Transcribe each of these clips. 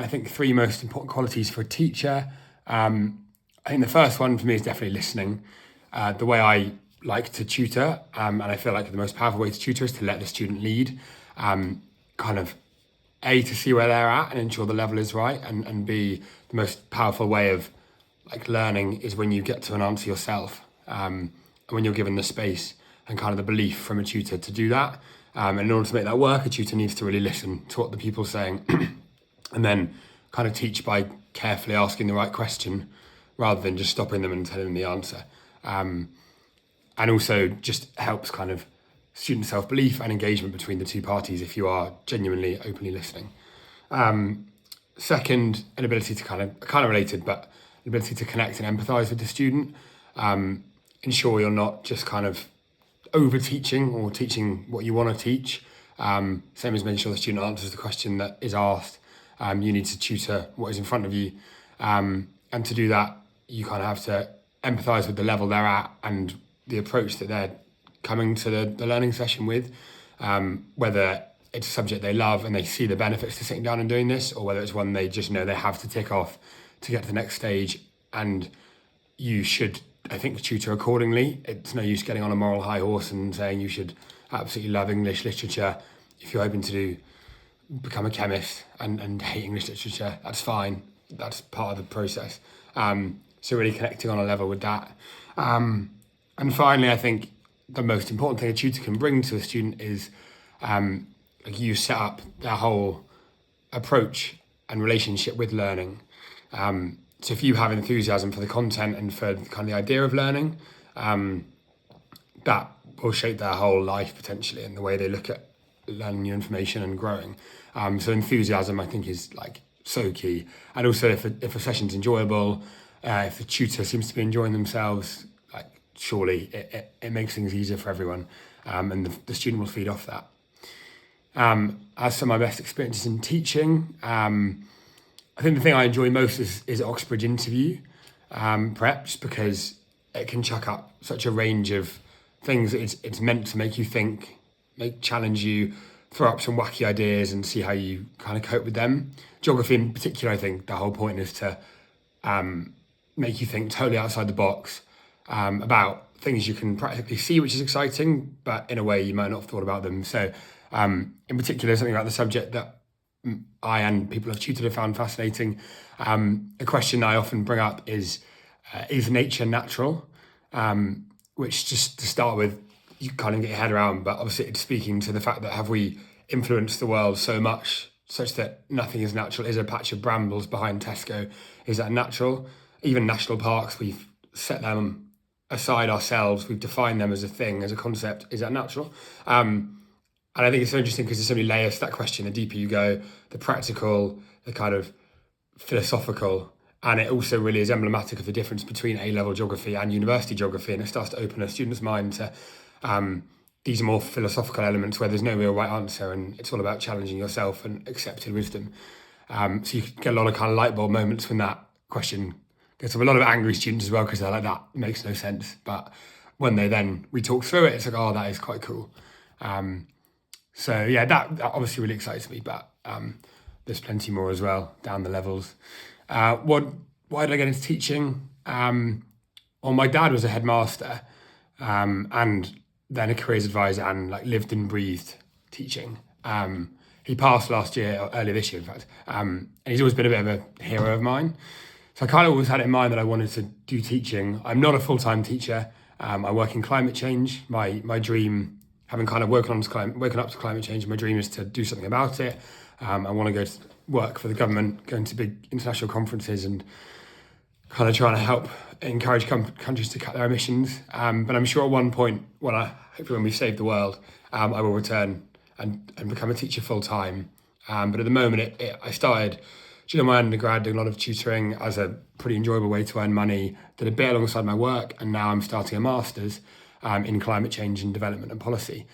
I think three most important qualities for a teacher. I think the first one for me is definitely listening. The way I like to tutor, and I feel like the most powerful way to tutor is to let the student lead, kind of A, to see where they're at and ensure the level is right, and B, the most powerful way of like learning is when you get to an answer yourself, and when you're given the space and kind of the belief from a tutor to do that. And in order to make that work, a tutor needs to really listen to what the people are saying and then kind of teach by carefully asking the right question rather than just stopping them and telling them the answer. And also just helps kind of student self-belief and engagement between the two parties if you are genuinely openly listening. Second, an ability to kind of related, but an ability to connect and empathise with the student. Ensure you're not just kind of over teaching or teaching what you want to teach. Same as making sure the student answers the question that is asked. You need to tutor what is in front of you. And to do that, you kind of have to empathise with the level they're at and the approach that they're coming to the learning session with, whether it's a subject they love and they see the benefits to sitting down and doing this, or whether it's one they just know they have to tick off to get to the next stage. And you should, I think, tutor accordingly. It's no use getting on a moral high horse and saying you should absolutely love English literature if you're hoping to become a chemist and hate English literature. That's fine. That's part of the process. So really connecting on a level with that. And finally, I think the most important thing a tutor can bring to a student is like you set up their whole approach and relationship with learning. So if you have enthusiasm for the content and for kind of the idea of learning, that will shape their whole life potentially and the way they look at learning new information and growing. So enthusiasm, I think, is like so key. And also if a session's enjoyable, if the tutor seems to be enjoying themselves, like surely it makes things easier for everyone, and the student will feed off that. As for my best experiences in teaching, I think the thing I enjoy most is Oxbridge interview prep, just because it can chuck up such a range of things. It's meant to make you think, challenge you, throw up some wacky ideas and see how you kind of cope with them. Geography in particular, I think the whole point is to make you think totally outside the box about things you can practically see, which is exciting, but in a way you might not have thought about them. So in particular, something about the subject that I and people I've tutored have found fascinating. A question I often bring up is nature natural? Which, just to start with, you kind of get your head around, but obviously it's speaking to the fact that have we influenced the world so much such that nothing is natural? Is a patch of brambles behind Tesco, is that natural? Even national parks, we've set them aside ourselves, we've defined them as a thing, as a concept. Is that natural? And I think it's so interesting because there's so many layers to that question. The deeper you go, the practical, the kind of philosophical, and it also really is emblematic of the difference between A-level geography and university geography, and it starts to open a student's mind to these more philosophical elements where there's no real right answer, and it's all about challenging yourself and accepted wisdom. So you get a lot of kind of light bulb moments when that question gets up. A lot of angry students as well because they're like, that makes no sense. But when we talk through it, it's like, oh, that is quite cool. So yeah, that obviously really excites me, but there's plenty more as well down the levels. Why did I get into teaching? Well, my dad was a headmaster and then a careers advisor and like lived and breathed teaching. He passed last year, or earlier this year in fact, and he's always been a bit of a hero of mine. So I kind of always had it in mind that I wanted to do teaching. I'm not a full-time teacher. I work in climate change. My dream, having kind of woken up to climate change, my dream is to do something about it. I want to go to work for the government, going to big international conferences and kind of trying to help encourage countries to cut their emissions. But I'm sure at one point, hopefully when we've saved the world, I will return and become a teacher full time. But at the moment, I started during my undergrad doing a lot of tutoring as a pretty enjoyable way to earn money, did a bit alongside my work, and now I'm starting a master's in climate change and development and policy.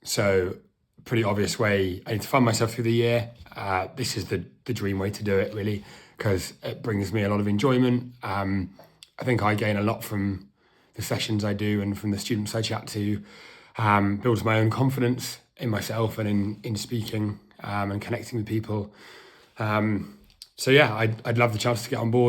So pretty obvious way I need to fund myself through the year. This is the dream way to do it, really, because it brings me a lot of enjoyment. I think I gain a lot from the sessions I do and from the students I chat to, builds my own confidence in myself and in speaking and connecting with people. So yeah, I'd love the chance to get on board.